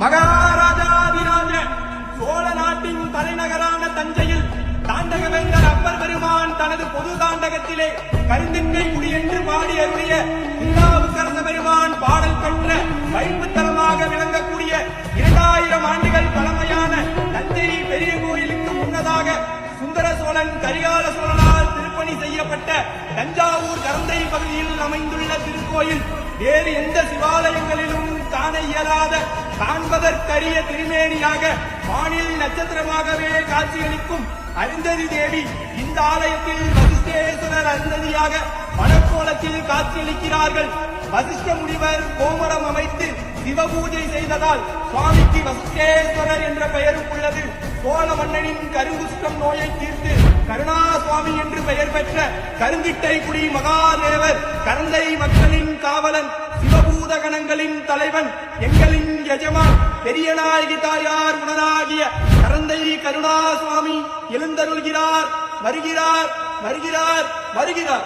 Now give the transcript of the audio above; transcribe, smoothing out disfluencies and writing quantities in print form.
மகாராஜாதிராஜ சோழ நாட்டின் தலைநகரான தஞ்சையில் தாண்டகவேந்தர் அப்பர் பெருமான் தனது பொது தாண்டகத்திலே கருந்தின்மை குடி என்று பாடி அருளிய திருநாவுக்கரச பெருமான் பாடல் பெற்ற வைப்புத்தலமாக விளங்கக்கூடிய 2000 ஆண்டுகள் பழமையான தஞ்சை பெரிய கோயிலுக்கு முன்னதாக சுந்தர சோழன் கரிகால சோழனால் திருப்பணி செய்யப்பட்ட தஞ்சாவூர் கரந்தை பகுதியில் அமைந்துள்ள திருக்கோயில் வேறு எந்த சிவாலயங்களிலும் காண இயலாத காண்பதற்கரிய திருமேனியாக வானில் நட்சத்திரமாகவே காட்சியளிக்கும் அருந்ததி தேவி இந்த ஆலயத்தில் வசிஷ்டேஸ்வரர் அருந்ததியாக மணக்கோலத்தில் காட்சியளிக்கிறார்கள். வசிஷ்ட முனிவர் கோமரம் அமைத்து சிவபூஜை செய்ததால் சுவாமிக்கு வசிஷ்டேஸ்வரர் என்ற பெயரும் உள்ளது. சோழ மன்னனின் கருங்குஷ்டம் நோயை தீர்த்து கருணா சுவாமி என்று பெயர் பெற்ற கருங்கிட்டைக்குடி மகாதேவர் கரந்தை மக்களின் காவலன் சிவபூத கணங்களின் தலைவன் எங்களின் எஜமான் பெரியநாயகி தாயார் உணராகிய கரந்தை கருணா சுவாமி எழுந்தருள்கிறார். வருகிறார் வருகிறார் வருகிறார்.